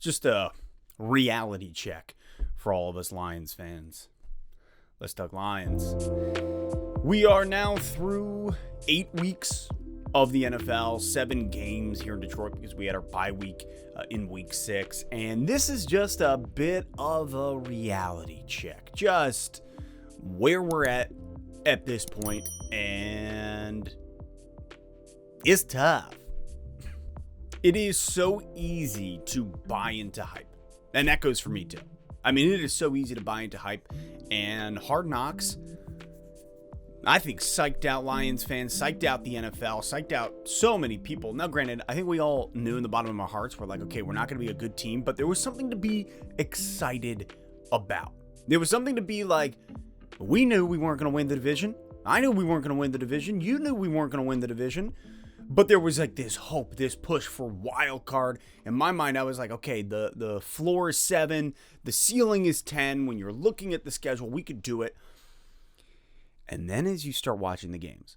Just a reality check for all of us Lions fans. Let's talk Lions. We are now through 8 weeks of the NFL, 7 games here in Detroit because we had our bye week in week 6. And this is just a bit of a reality check. Just where we're at this point. And it's tough. It is so easy to buy into hype. And that goes for me too. I mean, it is so easy to buy into hype. And Hard Knocks, I think, psyched out Lions fans, psyched out the NFL, psyched out so many people. Now, granted, I think we all knew in the bottom of our hearts, we're like, okay, we're not going to be a good team, but there was something to be excited about. There was something to be like, we knew we weren't going to win the division. I knew we weren't going to win the division. You knew we weren't going to win the division. But there was like this hope, this push for wild card. In my mind, I was like, okay, the floor is 7, the ceiling is 10. When you're looking at the schedule, we could do it. And then as you start watching the games,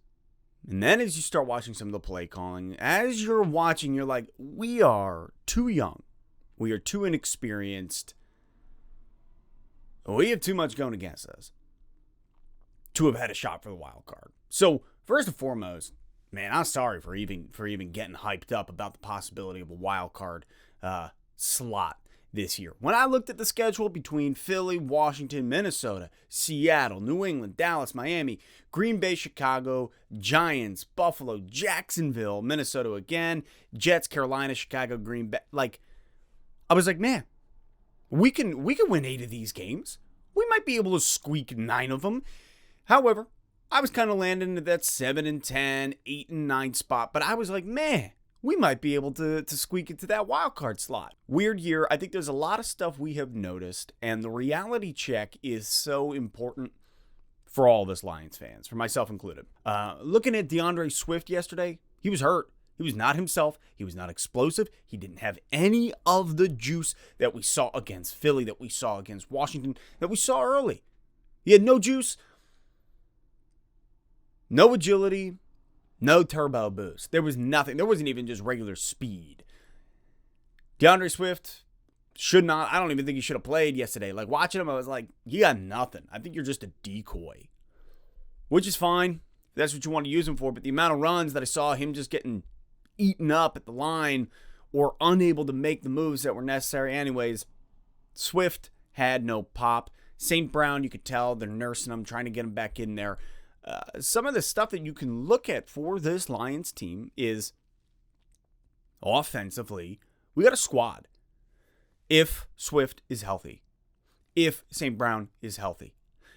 and then as you start watching some of the play calling, as you're watching, you're like, we are too young. We are too inexperienced. We have too much going against us to have had a shot for the wild card. So first and foremost, man, I'm sorry for even getting hyped up about the possibility of a wild card slot this year. When I looked at the schedule between Philly, Washington, Minnesota, Seattle, New England, Dallas, Miami, Green Bay, Chicago, Giants, Buffalo, Jacksonville, Minnesota again, Jets, Carolina, Chicago, Green Bay, I was like, man, we can win 8 of these games. We might be able to squeak 9 of them. However, I was kind of landing into that 7 and 10, 8 and 9 spot, but I was like, man, we might be able to squeak into that wild card slot. Weird year. I think there's a lot of stuff we have noticed, and the reality check is so important for all of us Lions fans, for myself included. Looking at DeAndre Swift yesterday, he was hurt. He was not himself. He was not explosive. He didn't have any of the juice that we saw against Philly, that we saw against Washington, that we saw early. He had no juice. No agility, no turbo boost. There was nothing. There wasn't even just regular speed. DeAndre Swift should not. I don't even think he should have played yesterday. Like, watching him, I was like, you got nothing. I think you're just a decoy. Which is fine. If that's what you want to use him for. But the amount of runs that I saw him just getting eaten up at the line or unable to make the moves that were necessary anyways, Swift had no pop. St. Brown, you could tell they're nursing him, trying to get him back in there. Some of the stuff that you can look at for this Lions team is offensively, we got a squad. If Swift is healthy, if St. Brown is healthy,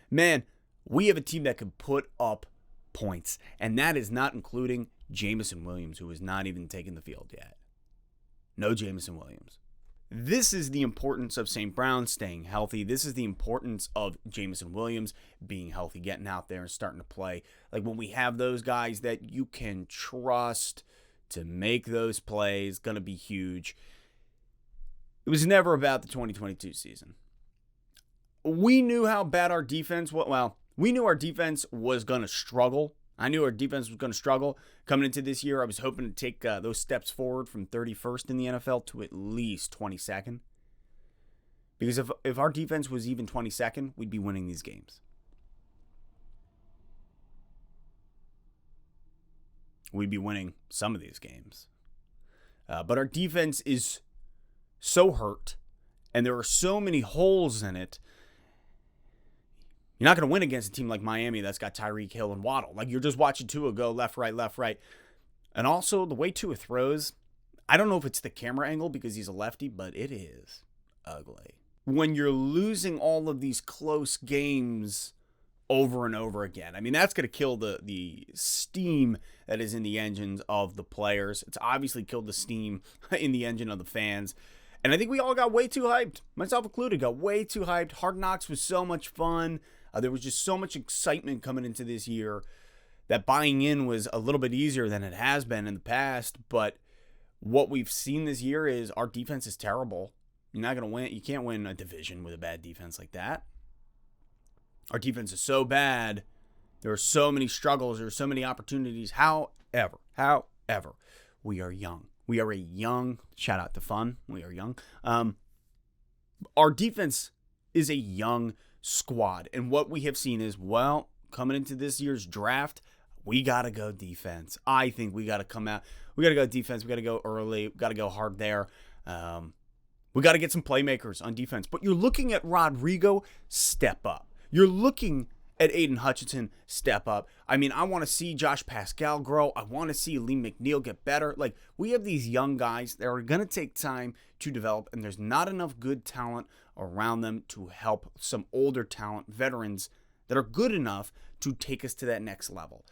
man, we have a team that can put up points. And that is not including Jameson Williams, who has not even taken the field yet. No Jameson Williams. This is the importance of St. Brown staying healthy. This is the importance of Jameson Williams being healthy, getting out there and starting to play. Like, when we have those guys that you can trust to make those plays, going to be huge. It was never about the 2022 season. We knew how bad our defense was. Well, we knew our defense was going to struggle. I knew our defense was going to struggle coming into this year. I was hoping to take those steps forward from 31st in the NFL to at least 22nd. Because if our defense was even 22nd, we'd be winning these games. We'd be winning some of these games. But our defense is so hurt, and there are so many holes in it. You're not going to win against a team like Miami that's got Tyreek Hill and Waddle. Like, you're just watching Tua go left, right, left, right. And also, the way Tua throws, I don't know if it's the camera angle because he's a lefty, but it is ugly. When you're losing all of these close games over and over again, I mean, that's going to kill the steam that is in the engines of the players. It's obviously killed the steam in the engine of the fans. And I think we all got way too hyped, myself included, got way too hyped. Hard Knocks was so much fun. There was just so much excitement coming into this year that buying in was a little bit easier than it has been in the past. But what we've seen this year is our defense is terrible. You're not going to win. You can't win a division with a bad defense like that. Our defense is so bad. There are so many struggles. There are so many opportunities. However, we are young. We are a young, shout out to Fun, we are young. Our defense is a young squad. And what we have seen is, well, coming into this year's draft, we got to go defense. I think we got to come out. We got to go defense. We got to go early. We got to go hard there. We got to get some playmakers on defense. But you're looking at Rodrigo step up. You're looking at Aiden Hutchinson step up. I mean, I want to see Josh Pascal grow. I want to see Lee McNeil get better. Like, we have these young guys that are going to take time to develop, and there's not enough good talent around them to help some older talent, veterans, that are good enough to take us to that next level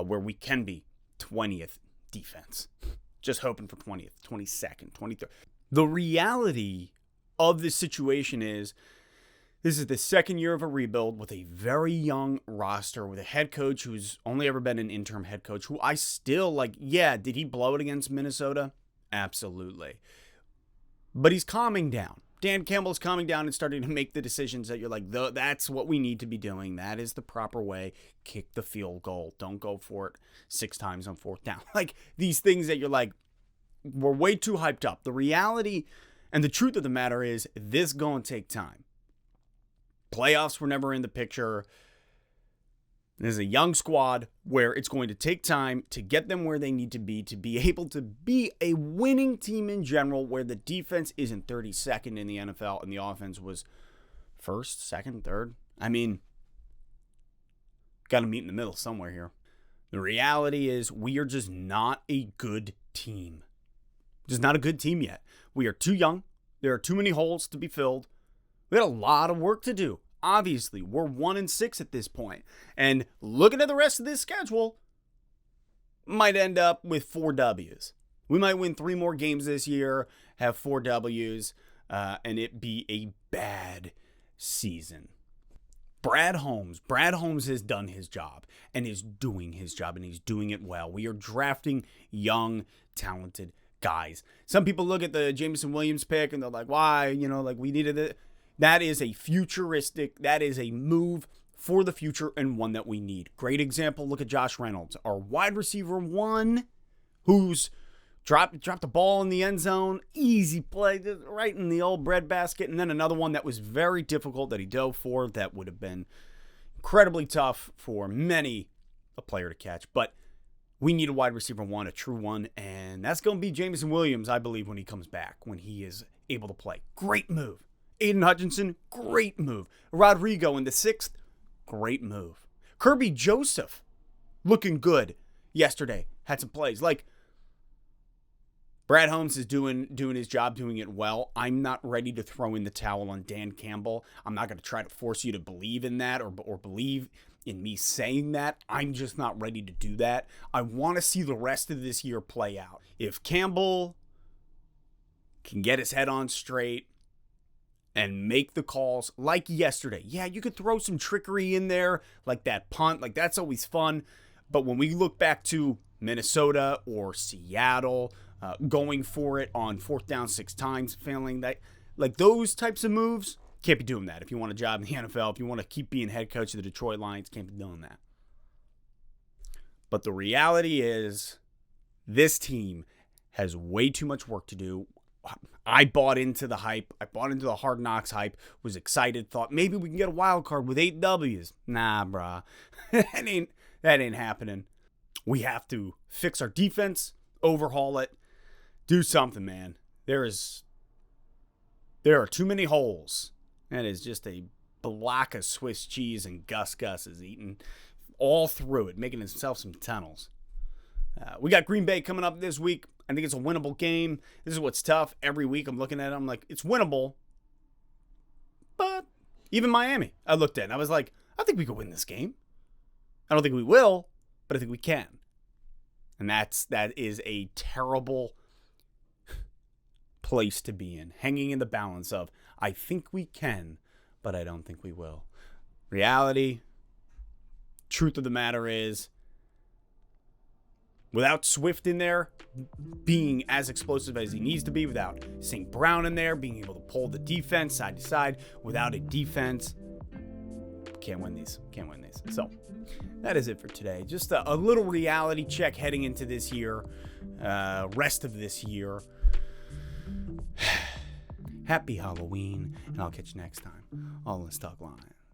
where we can be 20th defense. Just hoping for 20th, 22nd, 23rd. The reality of this situation is this is the second year of a rebuild with a very young roster, with a head coach who's only ever been an interim head coach, who I still like. Yeah, did he blow it against Minnesota? Absolutely. But he's calming down. Dan Campbell's calming down and starting to make the decisions that you're like, that's what we need to be doing. That is the proper way. Kick the field goal. Don't go for it 6 times on 4th down. Like, these things that you're like, we're way too hyped up. The reality and the truth of the matter is this going to take time. Playoffs were never in the picture. There's a young squad where it's going to take time to get them where they need to be able to be a winning team in general, where the defense isn't 32nd in the NFL and the offense was 1st, 2nd, 3rd. I mean, got to meet in the middle somewhere here. The reality is we are just not a good team. Just not a good team yet. We are too young. There are too many holes to be filled. We got a lot of work to do. Obviously, we're 1-6 at this point. And looking at the rest of this schedule, might end up with 4 W's. We might win 3 more games this year, have 4 W's, and it be a bad season. Brad Holmes has done his job and is doing his job, and he's doing it well. We are drafting young, talented guys. Some people look at the Jameson Williams pick and they're like, why? Like, we needed it. That is a futuristic, that is a move for the future and one that we need. Great example, look at Josh Reynolds, our wide receiver 1, who's dropped the ball in the end zone, easy play, right in the old breadbasket, and then another one that was very difficult that he dove for that would have been incredibly tough for many a player to catch. But we need a wide receiver 1, a true one, and that's going to be Jameson Williams, I believe, when he comes back, when he is able to play. Great move. Aiden Hutchinson, great move. Rodrigo in the 6th, great move. Kirby Joseph, looking good yesterday. Had some plays. Like, Brad Holmes is doing his job, doing it well. I'm not ready to throw in the towel on Dan Campbell. I'm not going to try to force you to believe in that or believe in me saying that. I'm just not ready to do that. I want to see the rest of this year play out. If Campbell can get his head on straight and make the calls like yesterday. Yeah, you could throw some trickery in there, like that punt. Like, that's always fun. But when we look back to Minnesota or Seattle, going for it on 4th down 6 times, failing that, like, those types of moves, can't be doing that. If you want a job in the NFL, if you want to keep being head coach of the Detroit Lions, can't be doing that. But the reality is this team has way too much work to do. I bought into the hype. I bought into the Hard Knocks hype. Was excited. Thought maybe we can get a wild card with 8 W's. Nah, brah. that ain't happening. We have to fix our defense, overhaul it, do something, man. There are too many holes. That is just a block of Swiss cheese, and Gus is eating all through it, making himself some tunnels. We got Green Bay coming up this week. I think it's a winnable game. This is what's tough. Every week I'm looking at it, I'm like, it's winnable. But even Miami, I looked at and I was like, I think we could win this game. I don't think we will, but I think we can. And that is a terrible place to be in. Hanging in the balance of, I think we can, but I don't think we will. Reality, truth of the matter is, without Swift in there being as explosive as he needs to be, without St. Brown in there being able to pull the defense side to side, without a defense can't win these. Can't win these. So that is it for today. Just a little reality check heading into this year, rest of this year. Happy Halloween, and I'll catch you next time on Let's Talk Lions.